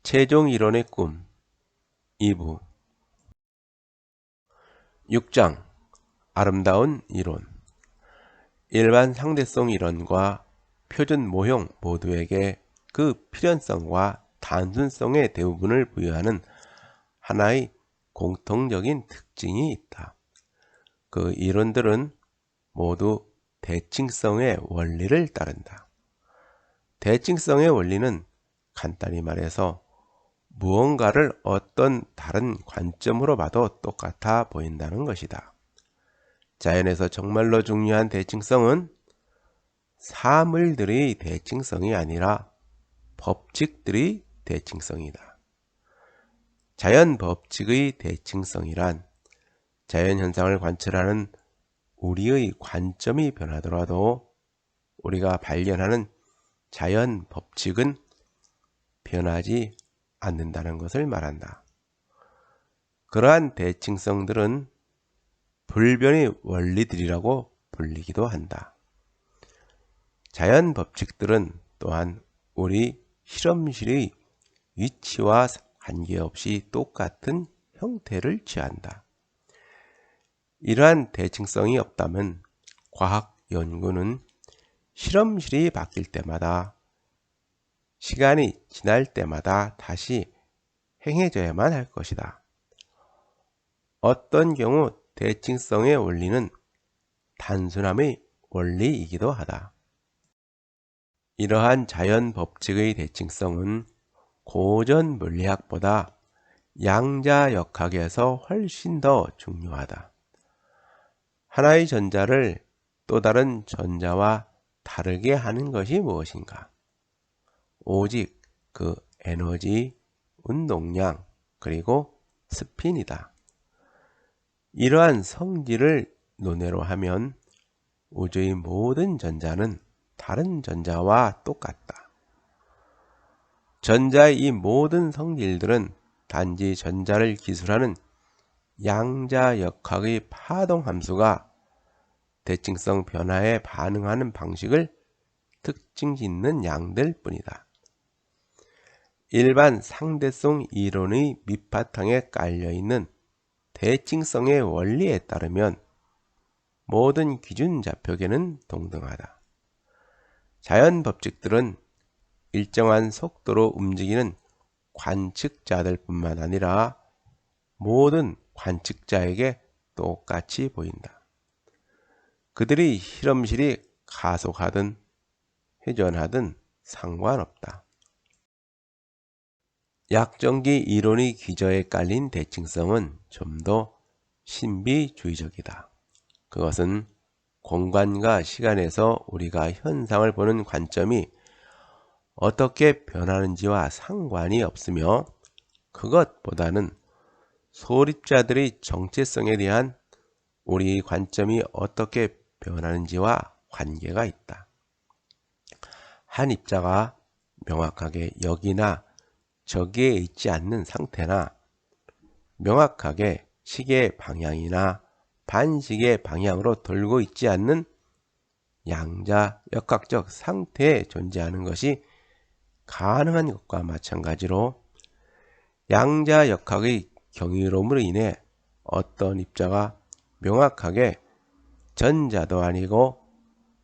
최종 이론의 꿈 2부 6장 아름다운 이론 일반 상대성 이론과 표준 모형 모두에게 그 필연성과 단순성의 대부분을 부여하는 하나의 공통적인 특징이 있다. 그 이론들은 모두 대칭성의 원리를 따른다. 대칭성의 원리는 간단히 말해서 무언가를 어떤 다른 관점으로 봐도 똑같아 보인다는 것이다. 자연에서 정말로 중요한 대칭성은 사물들의 대칭성이 아니라 법칙들의 대칭성이다. 자연 법칙의 대칭성이란 자연현상을 관찰하는 우리의 관점이 변하더라도 우리가 발견하는 자연 법칙은 변하지 않는다는 것을 말한다. 그러한 대칭성들은 불변의 원리들이라고 불리기도 한다. 자연 법칙들은 또한 우리 실험실의 위치와 관계없이 똑같은 형태를 취한다. 이러한 대칭성이 없다면 과학 연구는 실험실이 바뀔 때마다 시간이 지날 때마다 다시 행해져야만 할 것이다. 어떤 경우 대칭성의 원리는 단순함의 원리이기도 하다. 이러한 자연 법칙의 대칭성은 고전 물리학보다 양자역학에서 훨씬 더 중요하다. 하나의 전자를 또 다른 전자와 다르게 하는 것이 무엇인가? 오직 그 에너지, 운동량, 그리고 스핀이다. 이러한 성질을 논외로 하면 우주의 모든 전자는 다른 전자와 똑같다. 전자의 이 모든 성질들은 단지 전자를 기술하는 양자역학의 파동함수가 대칭성 변화에 반응하는 방식을 특징 짓는 양들 뿐이다. 일반 상대성 이론의 밑바탕에 깔려있는 대칭성의 원리에 따르면 모든 기준 좌표계는 동등하다. 자연 법칙들은 일정한 속도로 움직이는 관측자들 뿐만 아니라 모든 관측자에게 똑같이 보인다. 그들이 실험실이 가속하든 회전하든 상관없다. 약정기 이론의 기저에 깔린 대칭성은 좀 더 신비주의적이다. 그것은 공간과 시간에서 우리가 현상을 보는 관점이 어떻게 변하는지와 상관이 없으며 그것보다는 소립자들의 정체성에 대한 우리 관점이 어떻게 변하는지와 관계가 있다. 한 입자가 명확하게 여기나 저기에 있지 않는 상태나 명확하게 시계의 방향이나 반시계의 방향으로 돌고 있지 않는 양자역학적 상태에 존재하는 것이 가능한 것과 마찬가지로 양자역학의 경이로움으로 인해 어떤 입자가 명확하게 전자도 아니고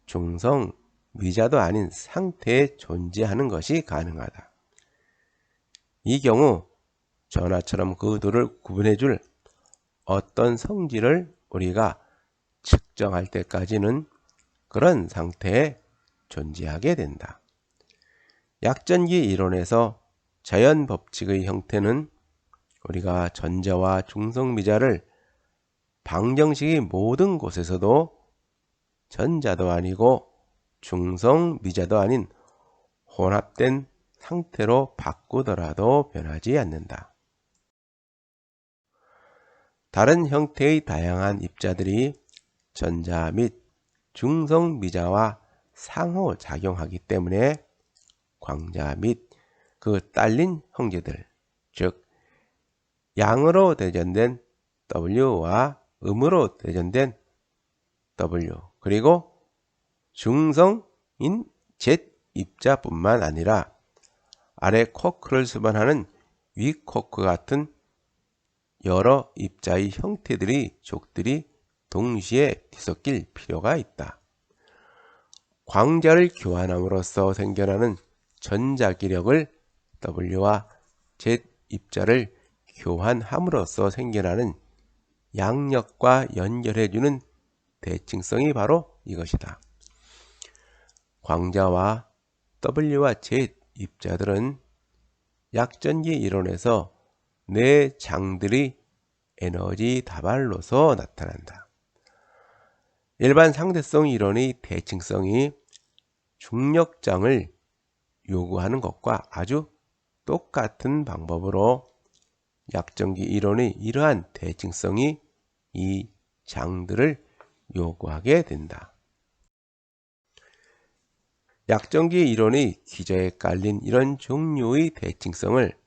중성, 미자도 아닌 상태에 존재하는 것이 가능하다. 이 경우 전하처럼 그 둘을 구분해줄 어떤 성질을 우리가 측정할 때까지는 그런 상태에 존재하게 된다. 약전기 이론에서 자연 법칙의 형태는 우리가 전자와 중성미자를 방정식의 모든 곳에서도 전자도 아니고 중성미자도 아닌 혼합된 상태로 바꾸더라도 변하지 않는다. 다른 형태의 다양한 입자들이 전자 및 중성미자와 상호작용하기 때문에 광자 및 그 딸린 형제들, 즉 양으로 대전된 W와 음으로 대전된 W, 그리고 중성인 Z 입자뿐만 아니라 아래 쿼크를 수반하는 위 쿼크 같은 여러 입자의 형태들이 족들이 동시에 뒤섞일 필요가 있다. 광자를 교환함으로써 생겨나는 전자기력을 W와 Z 입자를 교환함으로써 생겨나는 양력과 연결해주는 대칭성이 바로 이것이다. 광자와 W와 Z 입자들은 약전기 이론에서 네 장들이 에너지 다발로서 나타난다. 일반 상대성 이론의 대칭성이 중력장을 요구하는 것과 아주 똑같은 방법으로 약전기 이론의 이러한 대칭성이 이 장들을 요구하게 된다. 약전기 이론의 기저에 깔린 이런 종류의 대칭성을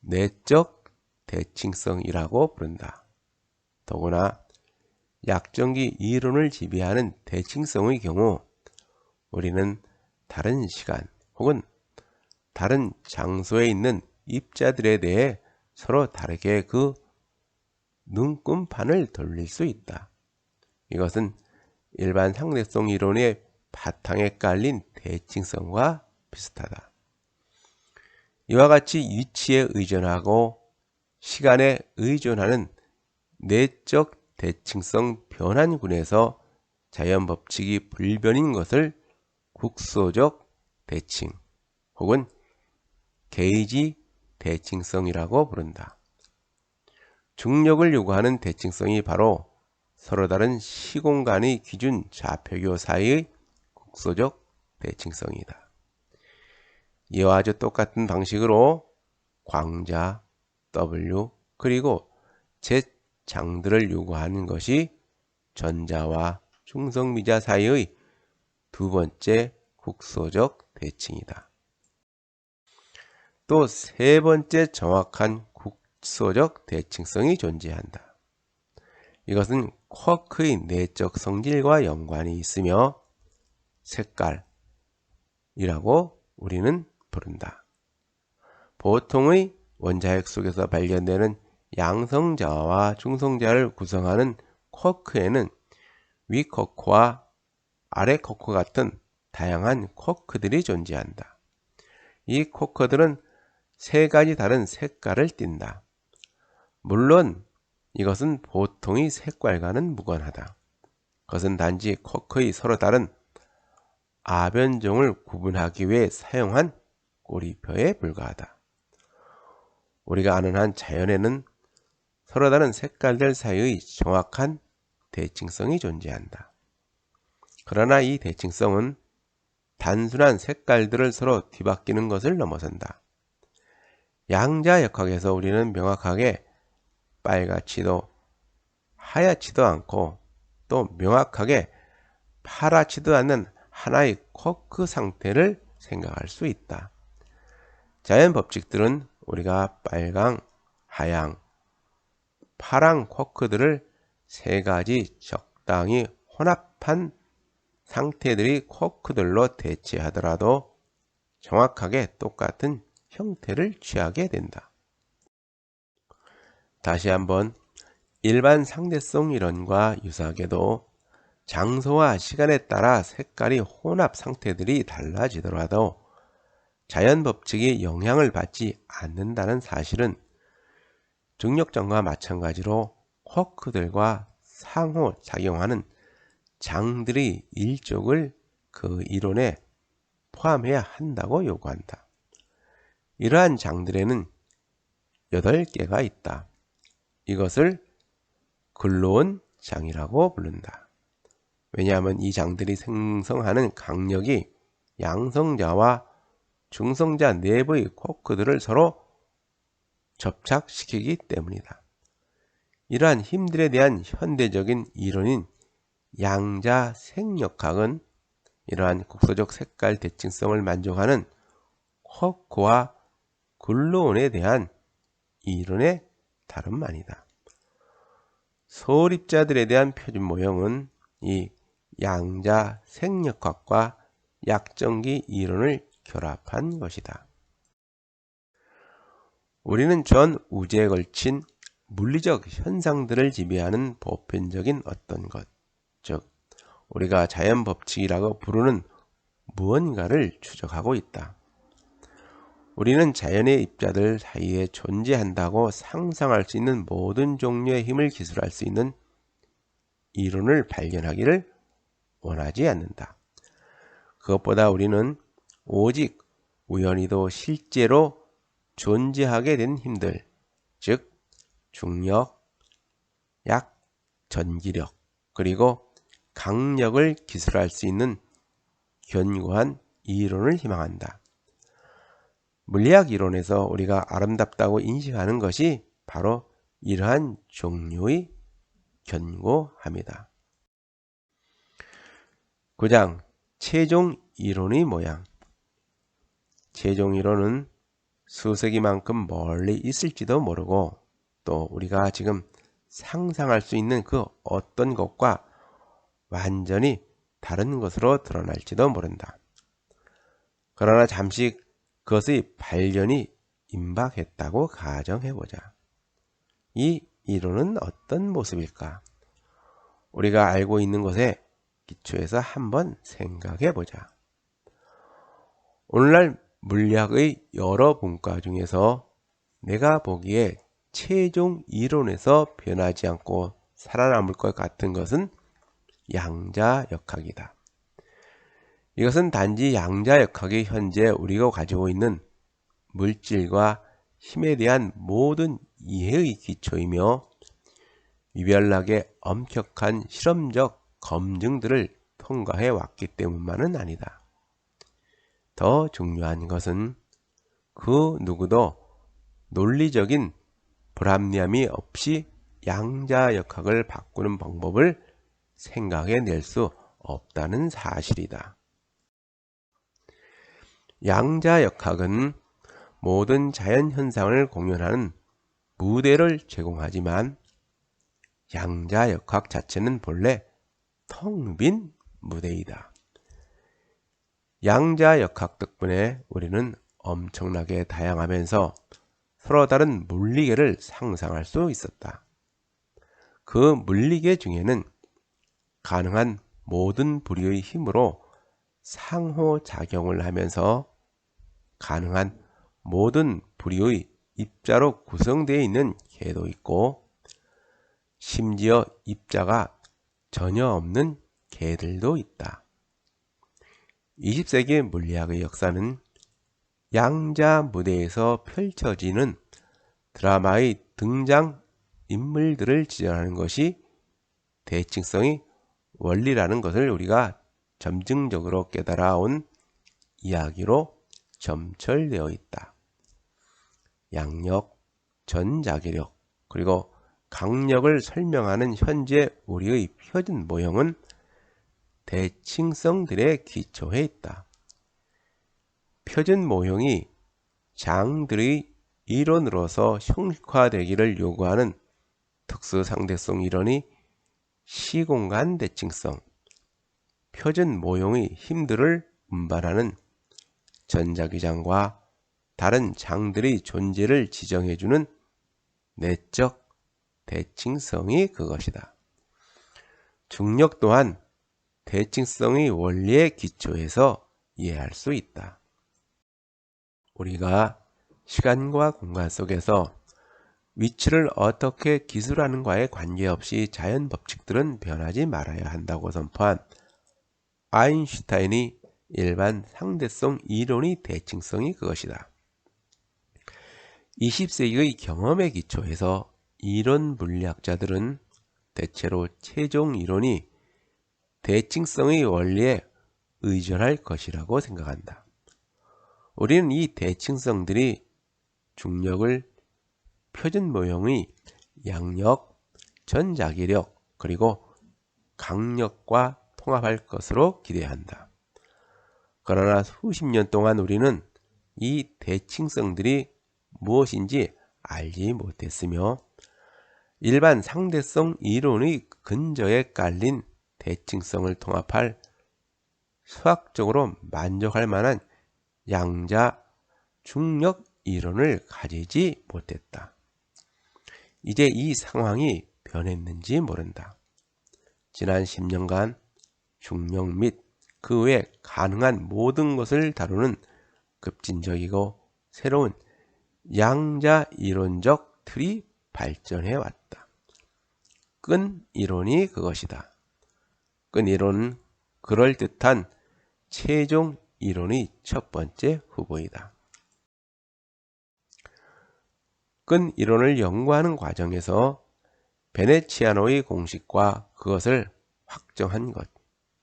내적 대칭성이라고 부른다. 더구나 약전기 이론을 지배하는 대칭성의 경우 우리는 다른 시간 혹은 다른 장소에 있는 입자들에 대해 서로 다르게 그 눈금판을 돌릴 수 있다. 이것은 일반 상대성 이론의 바탕에 깔린 대칭성과 비슷하다. 이와 같이 위치에 의존하고 시간에 의존하는 내적 대칭성 변환군에서 자연법칙이 불변인 것을 국소적 대칭 혹은 게이지 대칭성이라고 부른다. 중력을 요구하는 대칭성이 바로 서로 다른 시공간의 기준 좌표교 사이의 국소적 대칭성이다. 이와 아주 똑같은 방식으로 광자, W 그리고 Z 장들을 요구하는 것이 전자와 중성미자 사이의 두 번째 국소적 대칭이다. 또 세 번째 정확한 국소적 대칭성이 존재한다. 이것은 쿼크의 내적 성질과 연관이 있으며 색깔이라고 우리는 부른다. 보통의 원자핵 속에서 발견되는 양성자와 중성자를 구성하는 쿼크에는 위 쿼크와 아래 쿼크 같은 다양한 쿼크들이 존재한다. 이 쿼크들은 세 가지 다른 색깔을 띈다. 물론 이것은 보통의 색깔과는 무관하다. 그것은 단지 쿼크의 서로 다른 아변종을 구분하기 위해 사용한 꼬리표에 불과하다. 우리가 아는 한 자연에는 서로 다른 색깔들 사이의 정확한 대칭성이 존재한다. 그러나 이 대칭성은 단순한 색깔들을 서로 뒤바뀌는 것을 넘어선다. 양자역학에서 우리는 명확하게 빨갛지도 하얗지도 않고 또 명확하게 파랗지도 않는 하나의 쿼크 상태를 생각할 수 있다. 자연 법칙들은 우리가 빨강, 하양, 파랑 쿼크들을 세 가지 적당히 혼합한 상태들의 쿼크들로 대체하더라도 정확하게 똑같은 형태를 취하게 된다. 다시 한번 일반 상대성 이론과 유사하게도 장소와 시간에 따라 색깔이 혼합 상태들이 달라지더라도 자연 법칙이 영향을 받지 않는다는 사실은 중력장과 마찬가지로 쿼크들과 상호작용하는 장들의 일족을 그 이론에 포함해야 한다고 요구한다. 이러한 장들에는 8개가 있다. 이것을 근로원 장이라고 부른다. 왜냐하면 이 장들이 생성하는 강력이 양성자와 중성자 내부의 쿼크들을 서로 접착시키기 때문이다. 이러한 힘들에 대한 현대적인 이론인 양자생력학은 이러한 국소적 색깔 대칭성을 만족하는 쿼크와 근로원에 대한 이론의 다름 아니다. 소립자들에 대한 표준 모형은 이 양자생력학과 약전기 이론을 결합한 것이다. 우리는 전 우주에 걸친 물리적 현상들을 지배하는 보편적인 어떤 것, 즉 우리가 자연 법칙이라고 부르는 무언가를 추적하고 있다. 우리는 자연의 입자들 사이에 존재한다고 상상할 수 있는 모든 종류의 힘을 기술할 수 있는 이론을 발견하기를 원하지 않는다. 그것보다 우리는 오직 우연히도 실제로 존재하게 된 힘들, 즉 중력, 약, 전기력, 그리고 강력을 기술할 수 있는 견고한 이론을 희망한다. 물리학 이론에서 우리가 아름답다고 인식하는 것이 바로 이러한 종류의 견고함이다. 9장 최종 이론의 모양. 최종 이론은 수세기만큼 멀리 있을지도 모르고 또 우리가 지금 상상할 수 있는 그 어떤 것과 완전히 다른 것으로 드러날지도 모른다. 그러나 잠시 그것의 발견이 임박했다고 가정해보자. 이 이론은 어떤 모습일까? 우리가 알고 있는 것에 기초해서 한번 생각해보자. 오늘날 물리학의 여러 분과 중에서 내가 보기에 최종 이론에서 변하지 않고 살아남을 것 같은 것은 양자역학이다. 이것은 단지 양자역학이 현재 우리가 가지고 있는 물질과 힘에 대한 모든 이해의 기초이며 유별나게 엄격한 실험적 검증들을 통과해 왔기 때문만은 아니다. 더 중요한 것은 그 누구도 논리적인 불합리함이 없이 양자역학을 바꾸는 방법을 생각해낼 수 없다는 사실이다. 양자역학은 모든 자연현상을 공연하는 무대를 제공하지만 양자역학 자체는 본래 텅 빈 무대이다. 양자역학 덕분에 우리는 엄청나게 다양하면서 서로 다른 물리계를 상상할 수 있었다. 그 물리계 중에는 가능한 모든 부류의 힘으로 상호작용을 하면서 가능한 모든 부류의 입자로 구성되어 있는 계도 있고 심지어 입자가 전혀 없는 계들도 있다. 20세기 물리학의 역사는 양자 무대에서 펼쳐지는 드라마의 등장 인물들을 지정하는 것이 대칭성의 원리라는 것을 우리가 점증적으로 깨달아온 이야기로 점철되어 있다. 양력, 전자기력, 그리고 강력을 설명하는 현재 우리의 표준 모형은 대칭성들에 기초해 있다. 표준 모형이 장들의 이론으로서 형식화되기를 요구하는 특수상대성 이론이 시공간 대칭성, 표준 모형의 힘들을 운반하는 전자기장과 다른 장들의 존재를 지정해주는 내적 대칭성이 그것이다. 중력 또한 대칭성의 원리에 기초해서 이해할 수 있다. 우리가 시간과 공간 속에서 위치를 어떻게 기술하는가에 관계없이 자연 법칙들은 변하지 말아야 한다고 선포한 아인슈타인의 일반 상대성 이론의 대칭성이 그것이다. 20세기의 경험에 기초해서 이론 물리학자들은 대체로 최종 이론이 대칭성의 원리에 의존할 것이라고 생각한다. 우리는 이 대칭성들이 중력을 표준 모형의 양력, 전자기력, 그리고 강력과 통합할 것으로 기대한다. 그러나 수십 년 동안 우리는 이 대칭성들이 무엇인지 알지 못했으며 일반 상대성 이론의 근저에 깔린 대칭성을 통합할 수학적으로 만족할 만한 양자, 중력 이론을 가지지 못했다. 이제 이 상황이 변했는지 모른다. 지난 10년간 중력 및 그 외 가능한 모든 것을 다루는 급진적이고 새로운 양자 이론적 틀이 발전해 왔다. 끈 이론이 그것이다. 끈 이론은 그럴듯한 최종 이론의 첫 번째 후보이다. 끈 이론을 연구하는 과정에서 베네치아노의 공식과 그것을 확정한 것,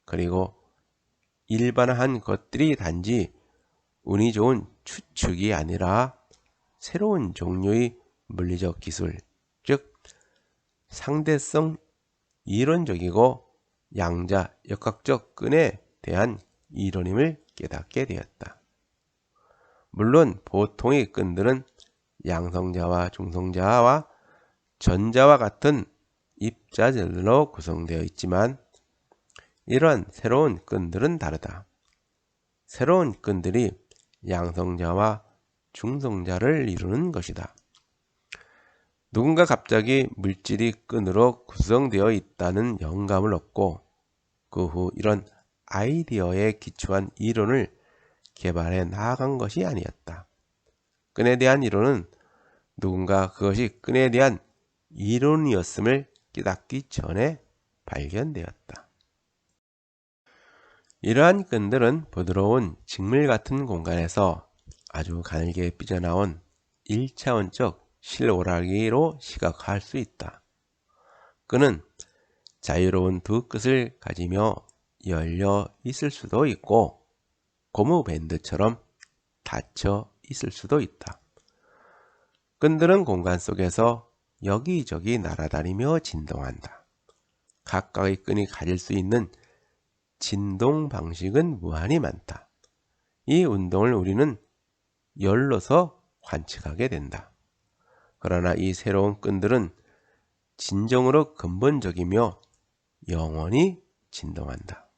그리고 일반화한 것들이 단지 운이 좋은 추측이 아니라 새로운 종류의 물리적 기술, 즉 상대성 이론적이고 양자 역학적 끈에 대한 이론임을 깨닫게 되었다. 물론 보통의 끈들은 양성자와 중성자와 전자와 같은 입자들로 구성되어 있지만 이러한 새로운 끈들은 다르다. 새로운 끈들이 양성자와 중성자를 이루는 것이다. 누군가 갑자기 물질이 끈으로 구성되어 있다는 영감을 얻고 그 후 이런 아이디어에 기초한 이론을 개발해 나아간 것이 아니었다. 끈에 대한 이론은 누군가 그것이 끈에 대한 이론이었음을 깨닫기 전에 발견되었다. 이러한 끈들은 부드러운 직물 같은 공간에서 아주 가늘게 삐져나온 1차원적 실오라기로 시각화할 수 있다. 끈은 자유로운 두 끝을 가지며 열려 있을 수도 있고 고무 밴드처럼 닫혀 있을 수도 있다. 끈들은 공간 속에서 여기저기 날아다니며 진동한다. 각각의 끈이 가질 수 있는 진동 방식은 무한히 많다. 이 운동을 우리는 열로서 관측하게 된다. 그러나 이 새로운 끈들은 진정으로 근본적이며 영원히 진동한다.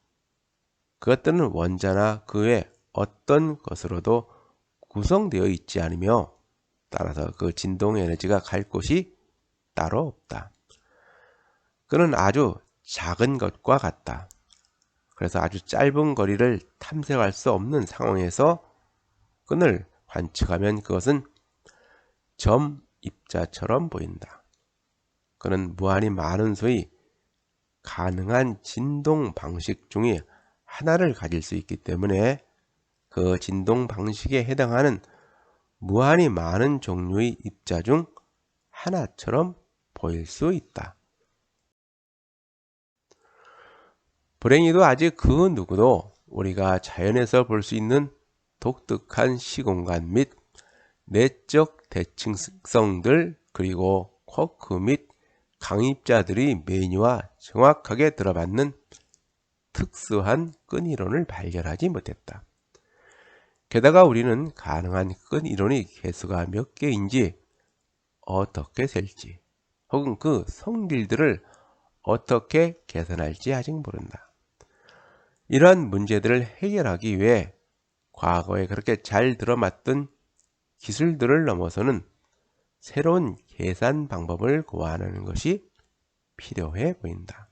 그것들은 원자나 그 외 어떤 것으로도 구성되어 있지 않으며 따라서 그 진동 에너지가 갈 곳이 따로 없다. 끈은 아주 작은 것과 같다. 그래서 아주 짧은 거리를 탐색할 수 없는 상황에서 끈을 관측하면 그것은 점 입자처럼 보인다. 끈은 무한히 많은 수의 가능한 진동 방식 중에 하나를 가질 수 있기 때문에 그 진동 방식에 해당하는 무한히 많은 종류의 입자 중 하나처럼 보일 수 있다. 불행히도 아직 그 누구도 우리가 자연에서 볼 수 있는 독특한 시공간 및 내적 대칭성들 그리고 쿼크 및 강입자들의 매니와 정확하게 들어맞는 특수한 끈이론을 발견하지 못했다. 게다가 우리는 가능한 끈이론의 개수가 몇 개인지 어떻게 셀지 혹은 그 성질들을 어떻게 계산할지 아직 모른다. 이러한 문제들을 해결하기 위해 과거에 그렇게 잘 들어맞던 기술들을 넘어서는 새로운 계산 방법을 고안하는 것이 필요해 보인다.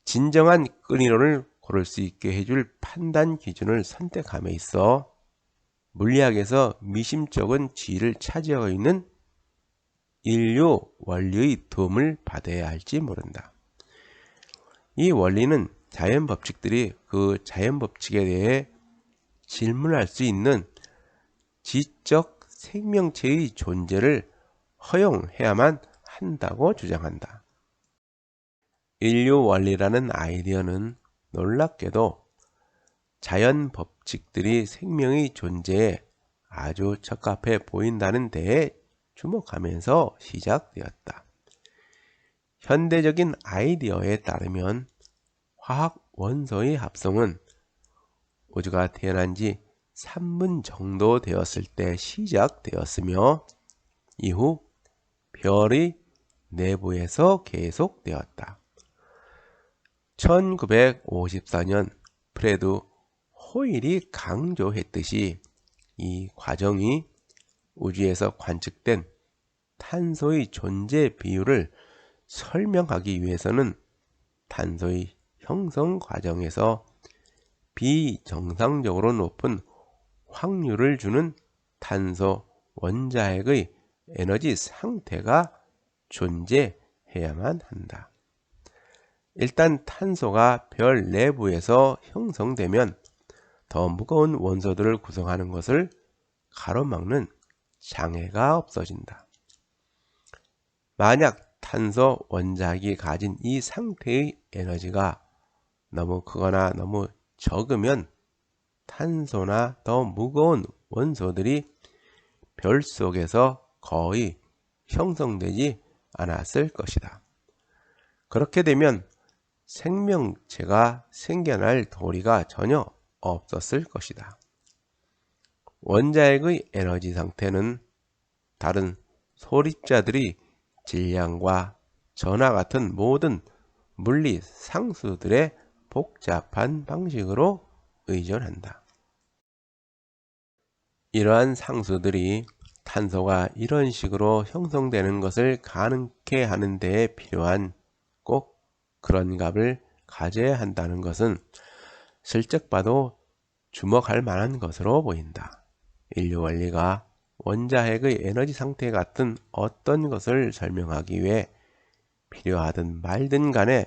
진정한 끈이론을 고를 수 있게 해줄 판단 기준을 선택함에 있어 물리학에서 미심쩍은 지위를 차지하고 있는 인류 원리의 도움을 받아야 할지 모른다. 이 원리는 자연 법칙들이 그 자연 법칙에 대해 질문할 수 있는 지적 생명체의 존재를 허용해야만 한다고 주장한다. 인류 원리라는 아이디어는 놀랍게도 자연 법칙들이 생명의 존재에 아주 적합해 보인다는 데에 주목하면서 시작되었다. 현대적인 아이디어에 따르면 화학 원소의 합성은 우주가 태어난 지 3분 정도 되었을 때 시작되었으며 이후 별의 내부에서 계속되었다. 1954년 프레드 호일이 강조했듯이 이 과정이 우주에서 관측된 탄소의 존재 비율을 설명하기 위해서는 탄소의 형성 과정에서 비정상적으로 높은 확률을 주는 탄소 원자핵의 에너지 상태가 존재해야만 한다. 일단 탄소가 별 내부에서 형성되면 더 무거운 원소들을 구성하는 것을 가로막는 장애가 없어진다. 만약 탄소 원자핵이 가진 이 상태의 에너지가 너무 크거나 너무 적으면 탄소나 더 무거운 원소들이 별 속에서 거의 형성되지 않았을 것이다. 그렇게 되면 생명체가 생겨날 도리가 전혀 없었을 것이다. 원자핵의 에너지 상태는 다른 소립자들이 질량과 전하 같은 모든 물리 상수들의 복잡한 방식으로 의존한다. 이러한 상수들이 탄소가 이런 식으로 형성되는 것을 가능케 하는 데에 필요한 꼭 그런 값을 가져야 한다는 것은 슬쩍 봐도 주목할 만한 것으로 보인다. 인류 원리가 원자핵의 에너지 상태 같은 어떤 것을 설명하기 위해 필요하든 말든 간에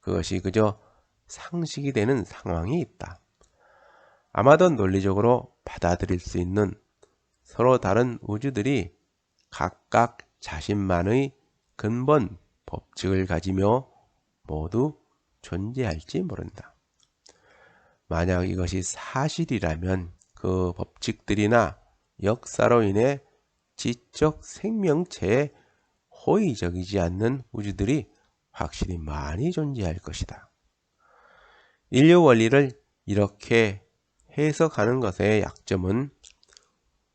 그것이 그저 상식이 되는 상황이 있다. 아마도 논리적으로 받아들일 수 있는 서로 다른 우주들이 각각 자신만의 근본 법칙을 가지며 모두 존재할지 모른다. 만약 이것이 사실이라면 그 법칙들이나 역사로 인해 지적 생명체에 호의적이지 않는 우주들이 확실히 많이 존재할 것이다. 인류 원리를 이렇게 해석하는 것의 약점은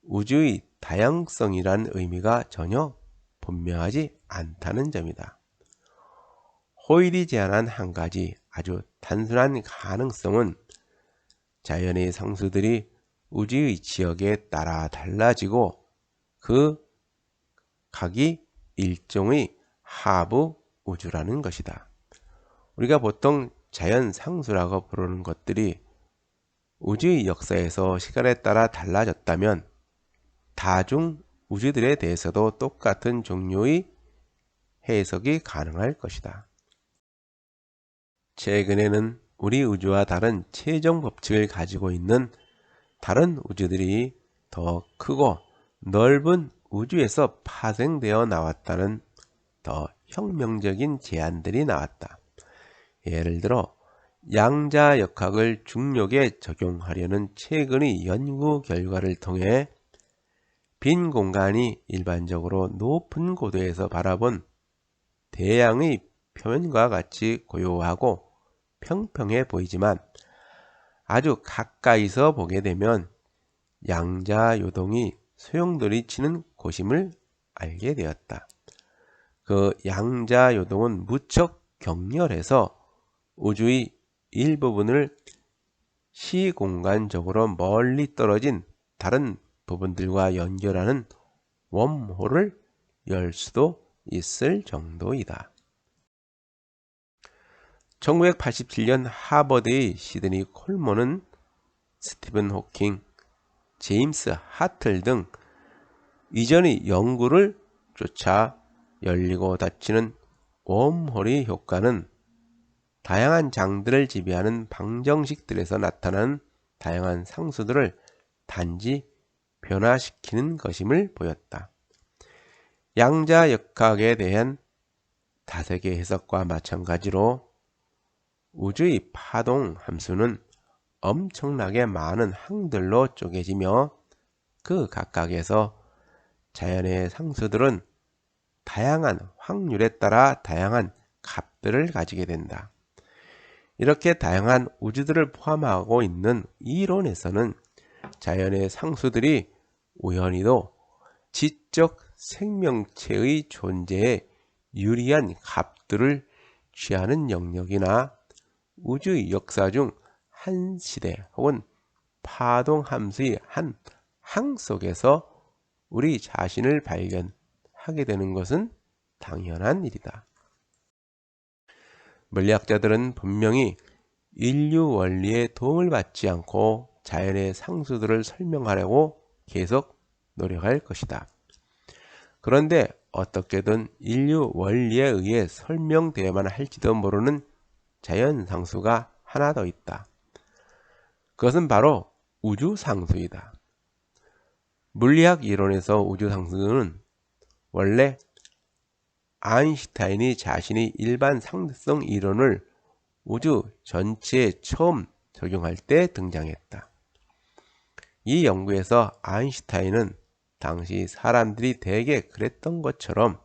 우주의 다양성이란 의미가 전혀 분명하지 않다는 점이다. 호일이 제안한 한 가지 아주 단순한 가능성은 자연의 상수들이 우주의 지역에 따라 달라지고 그 각이 일종의 하부 우주라는 것이다. 우리가 보통 자연 상수라고 부르는 것들이 우주의 역사에서 시간에 따라 달라졌다면 다중 우주들에 대해서도 똑같은 종류의 해석이 가능할 것이다. 최근에는 우리 우주와 다른 최종 법칙을 가지고 있는 다른 우주들이 더 크고 넓은 우주에서 파생되어 나왔다는 더 혁명적인 제안들이 나왔다. 예를 들어 양자역학을 중력에 적용하려는 최근의 연구 결과를 통해 빈 공간이 일반적으로 높은 고도에서 바라본 태양의 표면과 같이 고요하고 평평해 보이지만 아주 가까이서 보게 되면 양자 요동이 소용돌이치는 곳임을 알게 되었다. 그 양자 요동은 무척 격렬해서 우주의 일부분을 시공간적으로 멀리 떨어진 다른 부분들과 연결하는 웜홀을 열 수도 있을 정도이다. 1987년 하버드의 시드니 콜먼은 스티븐 호킹, 제임스 하틀 등 이전의 연구를 쫓아 열리고 닫히는 웜홀의 효과는 다양한 장들을 지배하는 방정식들에서 나타나는 다양한 상수들을 단지 변화시키는 것임을 보였다. 양자역학에 대한 다색의 해석과 마찬가지로 우주의 파동 함수는 엄청나게 많은 항들로 쪼개지며 그 각각에서 자연의 상수들은 다양한 확률에 따라 다양한 값들을 가지게 된다. 이렇게 다양한 우주들을 포함하고 있는 이론에서는 자연의 상수들이 우연히도 지적 생명체의 존재에 유리한 값들을 취하는 영역이나 우주의 역사 중 한 시대 혹은 파동 함수의 한 항 속에서 우리 자신을 발견하게 되는 것은 당연한 일이다. 물리학자들은 분명히 인류 원리의 도움을 받지 않고 자연의 상수들을 설명하려고 계속 노력할 것이다. 그런데 어떻게든 인류 원리에 의해 설명되어야만 할지도 모르는 자연 상수가 하나 더 있다. 그것은 바로 우주 상수이다. 물리학 이론에서 우주 상수는 원래 아인슈타인이 자신의 일반 상대성 이론을 우주 전체에 처음 적용할 때 등장했다. 이 연구에서 아인슈타인은 당시 사람들이 대개 그랬던 것처럼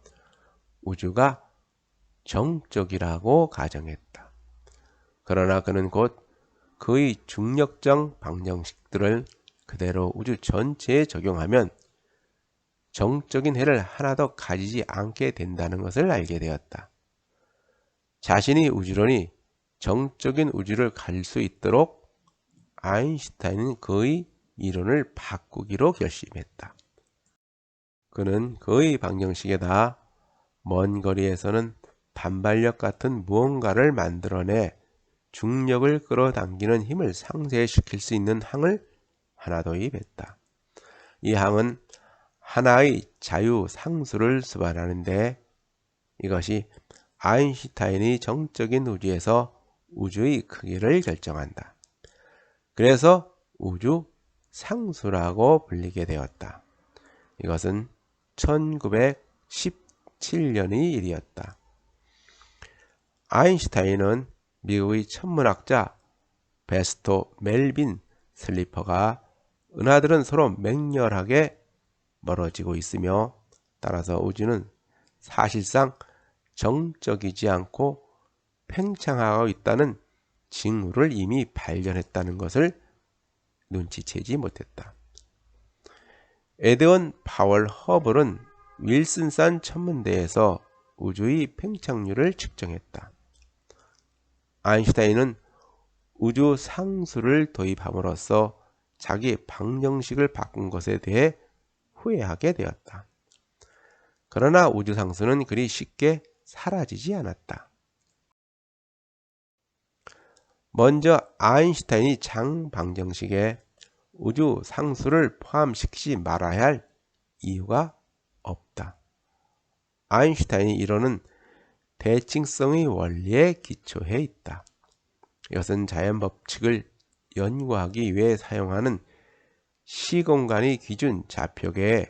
우주가 정적이라고 가정했다. 그러나 그는 곧 그의 중력정 방정식들을 그대로 우주 전체에 적용하면 정적인 해를 하나도 가지지 않게 된다는 것을 알게 되었다. 자신의 우주론이 정적인 우주를 갈 수 있도록 아인슈타인은 그의 이론을 바꾸기로 결심했다. 그는 그의 방정식에다 먼 거리에서는 반발력 같은 무언가를 만들어내 중력을 끌어당기는 힘을 상쇄시킬 수 있는 항을 하나 도입했다. 이 항은 하나의 자유상수를 수반하는데 이것이 아인슈타인의 정적인 우주에서 우주의 크기를 결정한다. 그래서 우주 상수라고 불리게 되었다. 이것은 1917년의 일이었다. 아인슈타인은 미국의 천문학자 베스토 멜빈 슬리퍼가 은하들은 서로 맹렬하게 멀어지고 있으며 따라서 우주는 사실상 정적이지 않고 팽창하고 있다는 징후를 이미 발견했다는 것을 눈치채지 못했다. 에드원 파월 허블은 윌슨산 천문대에서 우주의 팽창률을 측정했다. 아인슈타인은 우주 상수를 도입함으로써 자기 방정식을 바꾼 것에 대해 후회하게 되었다. 그러나 우주 상수는 그리 쉽게 사라지지 않았다. 먼저 아인슈타인이 장 방정식에 우주 상수를 포함시키지 말아야 할 이유가 없다. 아인슈타인의 이론은 대칭성의 원리에 기초해 있다. 이것은 자연 법칙을 연구하기 위해 사용하는 시공간의 기준 좌표계에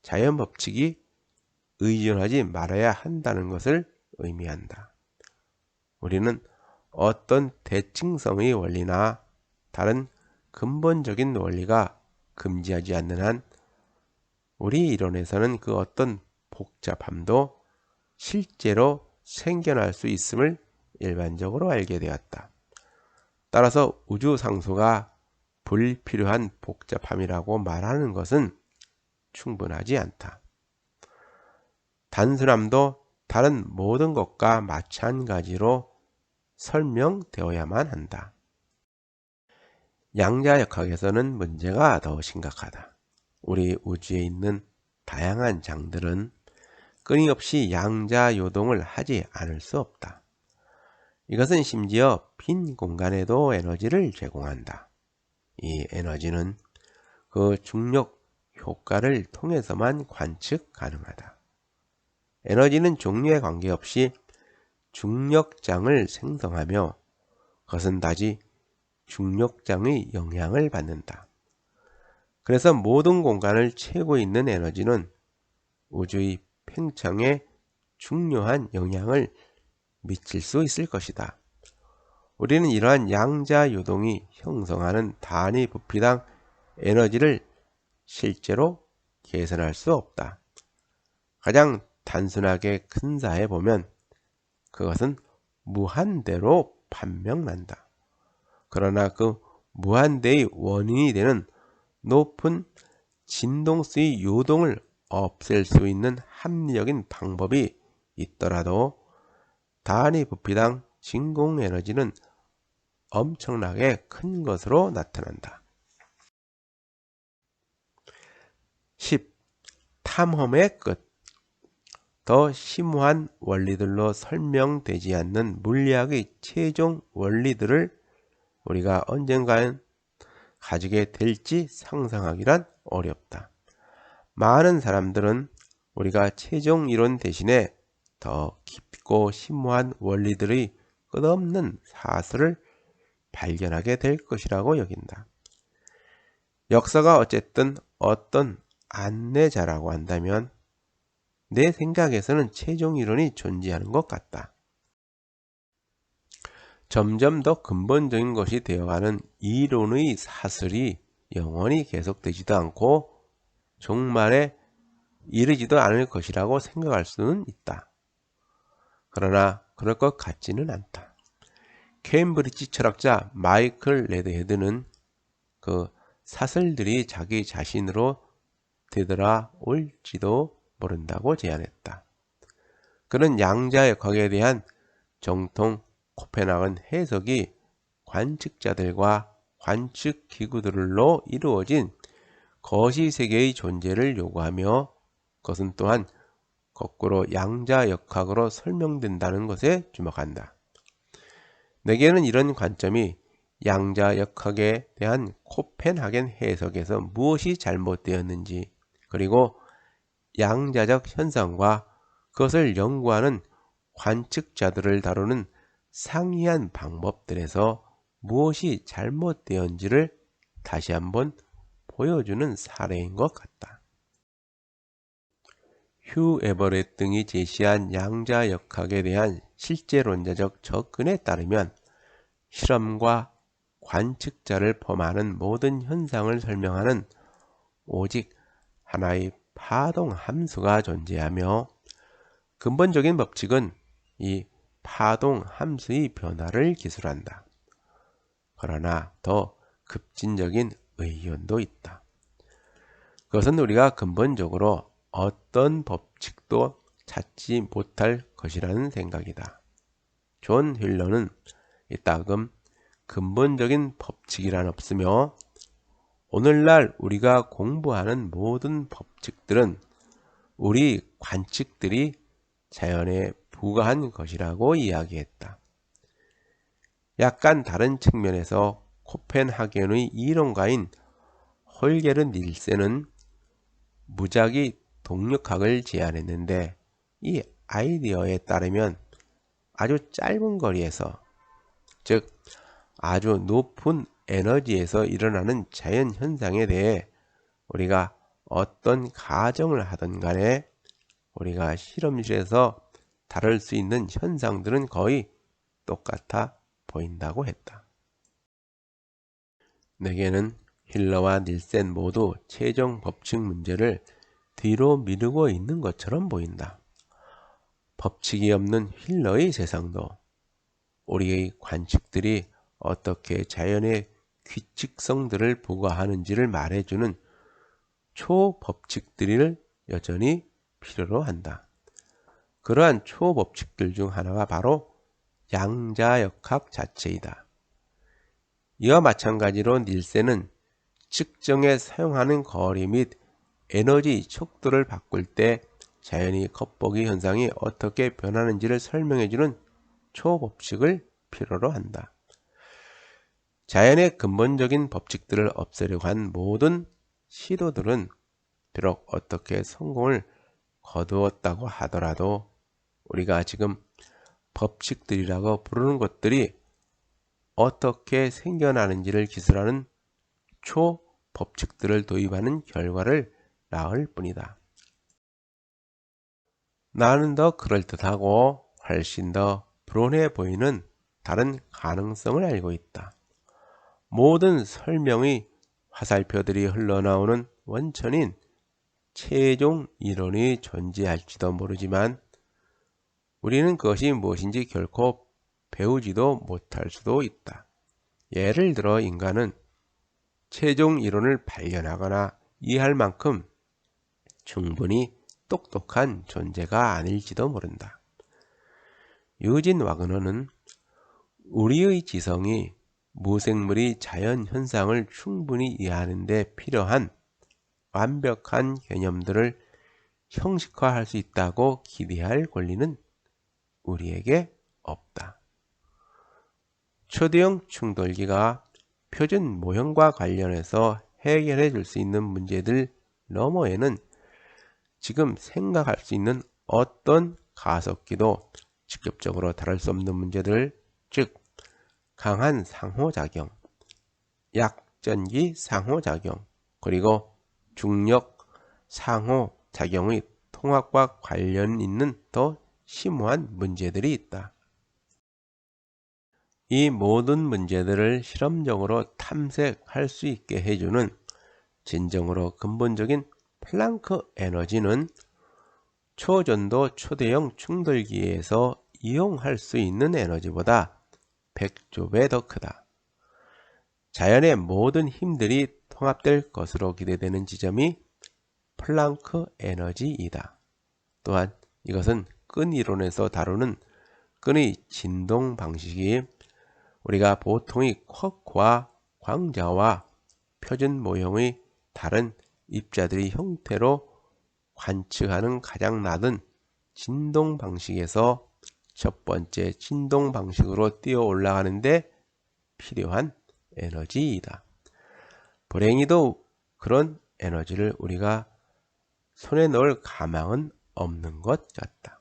자연 법칙이 의존하지 말아야 한다는 것을 의미한다. 우리는 어떤 대칭성의 원리나 다른 근본적인 원리가 금지하지 않는 한 우리 이론에서는 그 어떤 복잡함도 실제로 생겨날 수 있음을 일반적으로 알게 되었다. 따라서 우주 상수가 불필요한 복잡함이라고 말하는 것은 충분하지 않다. 단순함도 다른 모든 것과 마찬가지로 설명되어야만 한다. 양자역학에서는 문제가 더 심각하다. 우리 우주에 있는 다양한 장들은 끊임없이 양자 요동을 하지 않을 수 없다. 이것은 심지어 빈 공간에도 에너지를 제공한다. 이 에너지는 그 중력 효과를 통해서만 관측 가능하다. 에너지는 종류에 관계없이 중력장을 생성하며 그것은 다시 중력장의 영향을 받는다. 그래서 모든 공간을 채우고 있는 에너지는 우주의 팽창에 중요한 영향을 미칠 수 있을 것이다. 우리는 이러한 양자 요동이 형성하는 단위 부피당 에너지를 실제로 계산할 수 없다. 가장 단순하게 근사해 보면 그것은 무한대로 판명난다. 그러나 그 무한대의 원인이 되는 높은 진동수의 요동을 없앨 수 있는 합리적인 방법이 있더라도 단위 부피당 진공 에너지는 엄청나게 큰 것으로 나타난다. 10. 탐험의 끝. 더 심오한 원리들로 설명되지 않는 물리학의 최종 원리들을 우리가 언젠가는 가지게 될지 상상하기란 어렵다. 많은 사람들은 우리가 최종 이론 대신에 더 깊고 심오한 원리들의 끝없는 사슬을 발견하게 될 것이라고 여긴다. 역사가 어쨌든 어떤 안내자라고 한다면 내 생각에서는 최종 이론이 존재하는 것 같다. 점점 더 근본적인 것이 되어가는 이론의 사슬이 영원히 계속되지도 않고 종말에 이르지도 않을 것이라고 생각할 수는 있다. 그러나 그럴 것 같지는 않다. 케임브리지 철학자 마이클 레드헤드는 그 사슬들이 자기 자신으로 되돌아올지도 모른다고 제안했다. 그는 양자역학에 대한 정통 코펜하겐 해석이 관측자들과 관측기구들로 이루어진 거시세계의 존재를 요구하며 그것은 또한 거꾸로 양자역학으로 설명된다는 것에 주목한다. 내게는 이런 관점이 양자역학에 대한 코펜하겐 해석에서 무엇이 잘못되었는지, 그리고 양자적 현상과 그것을 연구하는 관측자들을 다루는 상이한 방법들에서 무엇이 잘못되었는지를 다시 한번 보여주는 사례인 것 같다. 휴 에버렛 등이 제시한 양자역학에 대한 실제론자적 접근에 따르면 실험과 관측자를 포함하는 모든 현상을 설명하는 오직 하나의 파동 함수가 존재하며 근본적인 법칙은 이 파동 함수의 변화를 기술한다. 그러나 더 급진적인 의견도 있다. 그것은 우리가 근본적으로 어떤 법칙도 찾지 못할 것이라는 생각이다. 존 휠러는 이따금 근본적인 법칙이란 없으며 오늘날 우리가 공부하는 모든 법칙들은 우리 관측들이 자연에 부과한 것이라고 이야기했다. 약간 다른 측면에서 코펜하겐의 이론가인 홀게르 닐센은 무작위 동력학을 제안했는데 이 아이디어에 따르면 아주 짧은 거리에서, 즉 아주 높은 에너지에서 일어나는 자연현상에 대해 우리가 어떤 가정을 하든 간에 우리가 실험실에서 다룰 수 있는 현상들은 거의 똑같아 보인다고 했다. 내게는 힐러와 닐센 모두 최종 법칙 문제를 뒤로 미루고 있는 것처럼 보인다. 법칙이 없는 힐러의 세상도 우리의 관측들이 어떻게 자연의 규칙성들을 부과하는지를 말해주는 초법칙들을 여전히 필요로 한다. 그러한 초법칙들 중 하나가 바로 양자역학 자체이다. 이와 마찬가지로 닐센은 측정에 사용하는 거리 및 에너지 척도를 바꿀 때 자연의 겉보기 현상이 어떻게 변하는지를 설명해주는 초법칙을 필요로 한다. 자연의 근본적인 법칙들을 없애려고 한 모든 시도들은 비록 어떻게 성공을 거두었다고 하더라도 우리가 지금 법칙들이라고 부르는 것들이 어떻게 생겨나는지를 기술하는 초법칙들을 도입하는 결과를 낳을 뿐이다. 나는 더 그럴듯하고 훨씬 더 불온해 보이는 다른 가능성을 알고 있다. 모든 설명의 화살표들이 흘러나오는 원천인 최종 이론이 존재할지도 모르지만 우리는 그것이 무엇인지 결코 배우지도 못할 수도 있다. 예를 들어 인간은 최종 이론을 발견하거나 이해할 만큼 충분히 똑똑한 존재가 아닐지도 모른다. 유진 와그너는 우리의 지성이 무생물의 자연 현상을 충분히 이해하는 데 필요한 완벽한 개념들을 형식화할 수 있다고 기대할 권리는 우리에게 없다. 초대형 충돌기가 표준 모형과 관련해서 해결해 줄 수 있는 문제들 너머에는 지금 생각할 수 있는 어떤 가속기도 직접적으로 다룰 수 없는 문제들, 즉 강한 상호작용, 약전기 상호작용, 그리고 중력 상호작용의 통합과 관련 있는 더 심오한 문제들이 있다. 이 모든 문제들을 실험적으로 탐색할 수 있게 해주는 진정으로 근본적인 플랑크 에너지는 초전도 초대형 충돌기에서 이용할 수 있는 에너지보다 100조 배 더 크다. 자연의 모든 힘들이 통합될 것으로 기대되는 지점이 플랑크 에너지이다. 또한 이것은 끈 이론에서 다루는 끈의 진동 방식이 우리가 보통의 쿼크와 광자와 표준 모형의 다른 입자들의 형태로 관측하는 가장 낮은 진동 방식에서 첫 번째 진동 방식으로 뛰어 올라가는데 필요한 에너지이다. 불행히도 그런 에너지를 우리가 손에 넣을 가망은 없는 것 같다.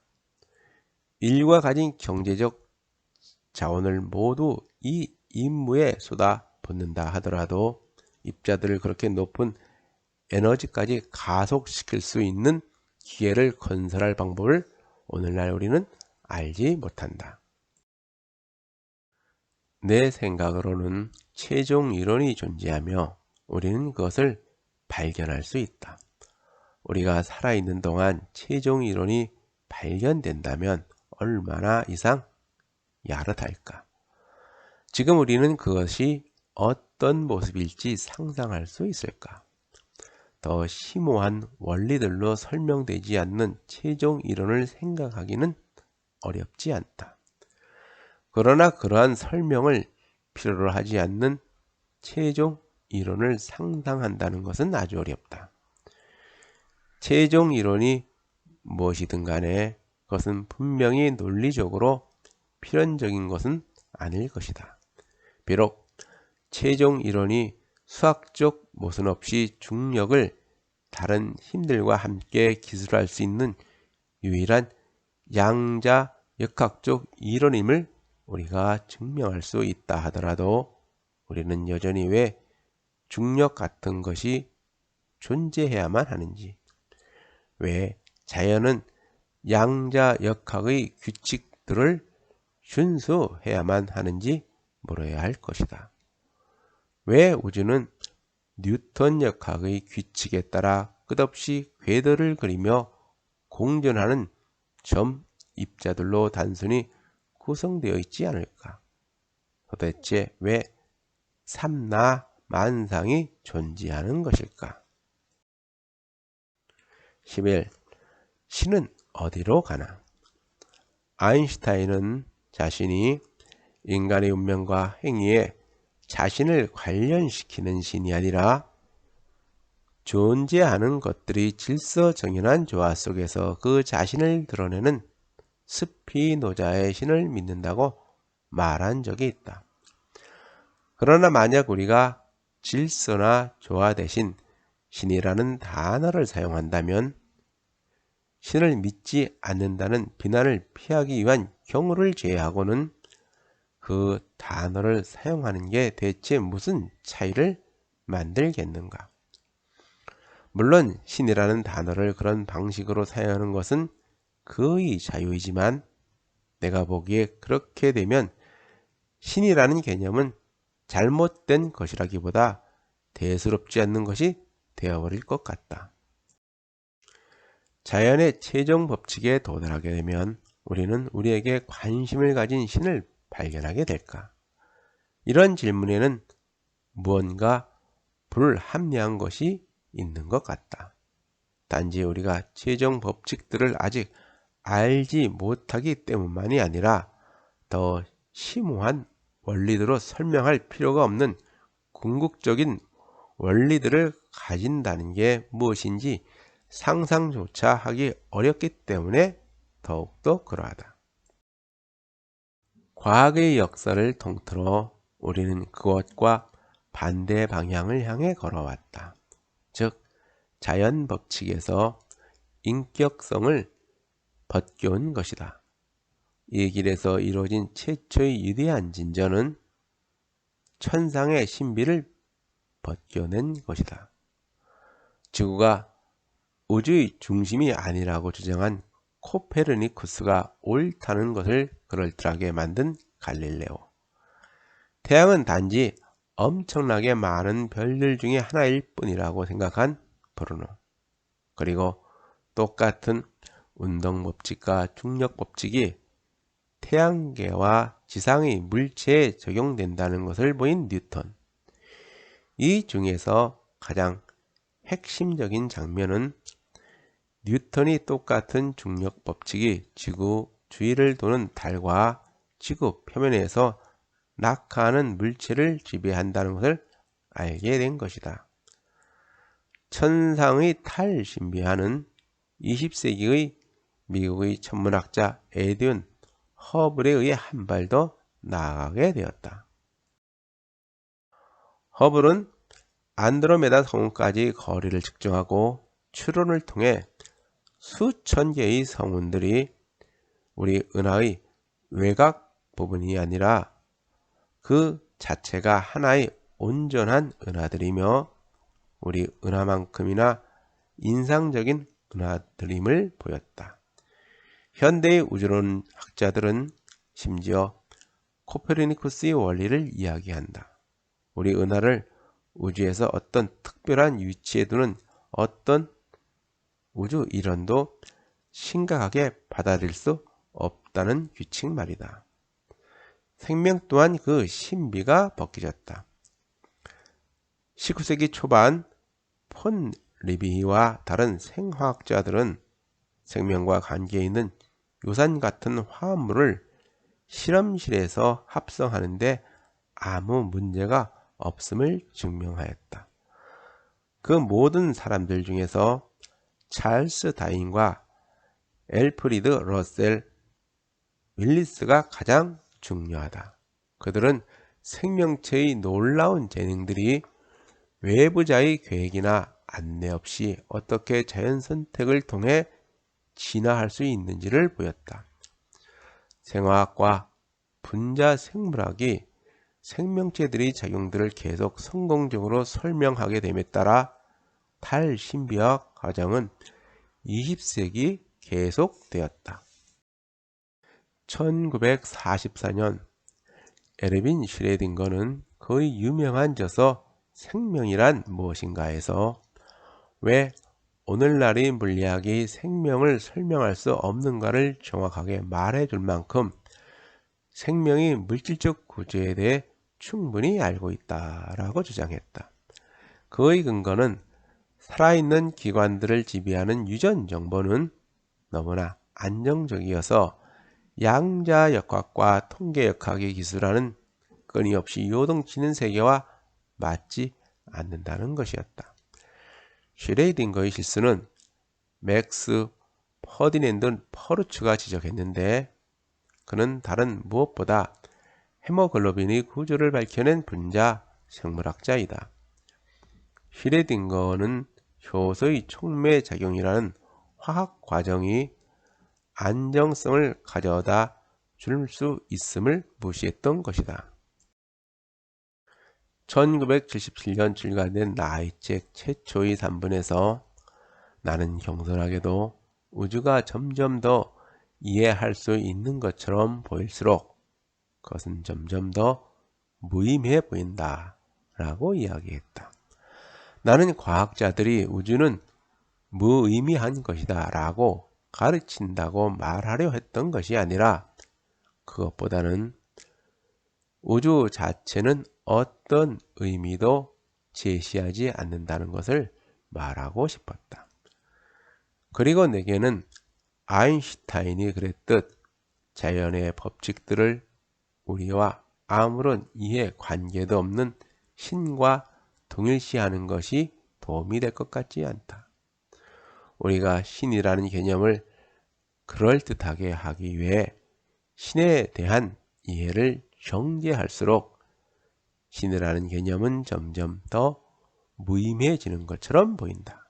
인류가 가진 경제적 자원을 모두 이 임무에 쏟아붓는다 하더라도 입자들을 그렇게 높은 에너지까지 가속시킬 수 있는 기계를 건설할 방법을 오늘날 우리는 알지 못한다. 내 생각으로는 최종 이론이 존재하며 우리는 그것을 발견할 수 있다. 우리가 살아있는 동안 최종 이론이 발견된다면 얼마나 이상 야릇할까. 지금 우리는 그것이 어떤 모습일지 상상할 수 있을까. 더 심오한 원리들로 설명되지 않는 최종 이론을 생각하기는 어렵지 않다. 그러나 그러한 설명을 필요로 하지 않는 최종 이론을 상상한다는 것은 아주 어렵다. 최종 이론이 무엇이든 간에 그것은 분명히 논리적으로 필연적인 것은 아닐 것이다. 비록 최종 이론이 수학적 모순 없이 중력을 다른 힘들과 함께 기술할 수 있는 유일한 양자 역학적 이론임을 우리가 증명할 수 있다 하더라도 우리는 여전히 왜 중력 같은 것이 존재해야만 하는지, 왜 자연은 양자 역학의 규칙들을 준수해야만 하는지 물어야 할 것이다. 왜 우주는 뉴턴 역학의 규칙에 따라 끝없이 궤도를 그리며 공전하는 점 입자들로 단순히 구성되어 있지 않을까? 도대체 왜 삼라 만상이 존재하는 것일까? 11. 신은 어디로 가나? 아인슈타인은 자신이 인간의 운명과 행위에 자신을 관련시키는 신이 아니라 존재하는 것들이 질서정연한 조화 속에서 그 자신을 드러내는 스피노자의 신을 믿는다고 말한 적이 있다. 그러나 만약 우리가 질서나 조화 대신 신이라는 단어를 사용한다면 신을 믿지 않는다는 비난을 피하기 위한 경우를 제외하고는 그 단어를 사용하는 게 대체 무슨 차이를 만들겠는가? 물론 신이라는 단어를 그런 방식으로 사용하는 것은 그의 자유이지만 내가 보기에 그렇게 되면 신이라는 개념은 잘못된 것이라기보다 대수롭지 않는 것이 되어버릴 것 같다. 자연의 최종 법칙에 도달하게 되면 우리는 우리에게 관심을 가진 신을 발견하게 될까? 이런 질문에는 무언가 불합리한 것이 있는 것 같다. 단지 우리가 최종 법칙들을 아직 알지 못하기 때문만이 아니라 더 심오한 원리대로 설명할 필요가 없는 궁극적인 원리들을 가진다는 게 무엇인지 상상조차 하기 어렵기 때문에 더욱더 그러하다. 과학의 역사를 통틀어 우리는 그것과 반대 방향을 향해 걸어왔다. 즉, 자연 법칙에서 인격성을 벗겨온 것이다. 이 길에서 이루어진 최초의 위대한 진전은 천상의 신비를 벗겨낸 것이다. 지구가 우주의 중심이 아니라고 주장한 코페르니쿠스가 옳다는 것을 그럴듯하게 만든 갈릴레오. 태양은 단지 엄청나게 많은 별들 중에 하나일 뿐이라고 생각한 브루노. 그리고 똑같은 운동법칙과 중력법칙이 태양계와 지상의 물체에 적용된다는 것을 보인 뉴턴. 이 중에서 가장 핵심적인 장면은 뉴턴이 똑같은 중력법칙이 지구 주위를 도는 달과 지구 표면에서 낙하하는 물체를 지배한다는 것을 알게 된 것이다. 천상의 달 신비화는 20세기의 미국의 천문학자 에드윈 허블에 의해 한 발 더 나아가게 되었다. 허블은 안드로메다 성운까지 거리를 측정하고 추론을 통해 수천 개의 성운들이 우리 은하의 외곽 부분이 아니라 그 자체가 하나의 온전한 은하들이며 우리 은하만큼이나 인상적인 은하들임을 보였다. 현대의 우주론 학자들은 심지어 코페르니쿠스의 원리를 이야기한다. 우리 은하를 우주에서 어떤 특별한 위치에 두는 어떤 우주 이론도 심각하게 받아들일 수 없다는 규칙 말이다. 생명 또한 그 신비가 벗겨졌다. 19세기 초반 폰 리비히와 다른 생화학자들은 생명과 관계 있는 요산 같은 화합물을 실험실에서 합성하는데 아무 문제가 없음을 증명하였다. 그 모든 사람들 중에서 찰스 다윈과 엘프리드 러셀 윌리스가 가장 중요하다. 그들은 생명체의 놀라운 재능들이 외부자의 계획이나 안내 없이 어떻게 자연 선택을 통해 진화할 수 있는지를 보였다. 생화학과 분자 생물학이 생명체들의 작용들을 계속 성공적으로 설명하게 됨에 따라 달 신비학 과정은 20세기 계속되었다. 1944년 에르빈 슈레딩거는 그의 유명한 저서 생명이란 무엇인가에서 왜 오늘날의 물리학이 생명을 설명할 수 없는가를 정확하게 말해줄 만큼 생명의 물질적 구조에 대해 충분히 알고 있다라고 주장했다. 그의 근거는 살아있는 기관들을 지배하는 유전 정보는 너무나 안정적이어서 양자역학과 통계역학이 기술하는 끊임없이 요동치는 세계와 맞지 않는다는 것이었다. 슈레딩거의 실수는 맥스 퍼디낸드 퍼루츠가 지적했는데 그는 다른 무엇보다 헤모글로빈의 구조를 밝혀낸 분자 생물학자이다. 슈레딩거는 효소의 촉매작용이라는 화학 과정이 안정성을 가져다 줄 수 있음을 무시했던 것이다. 1977년 출간된 나의 책 최초의 3분에서 나는 경솔하게도 우주가 점점 더 이해할 수 있는 것처럼 보일수록 그것은 점점 더 무의미해 보인다 라고 이야기했다. 나는 과학자들이 우주는 무의미한 것이다 라고 가르친다고 말하려 했던 것이 아니라 그것보다는 우주 자체는 어떤 의미도 제시하지 않는다는 것을 말하고 싶었다. 그리고 내게는 아인슈타인이 그랬듯 자연의 법칙들을 우리와 아무런 이해 관계도 없는 신과 동일시하는 것이 도움이 될 것 같지 않다. 우리가 신이라는 개념을 그럴듯하게 하기 위해 신에 대한 이해를 정제할수록 신이라는 개념은 점점 더 무의미해지는 것처럼 보인다.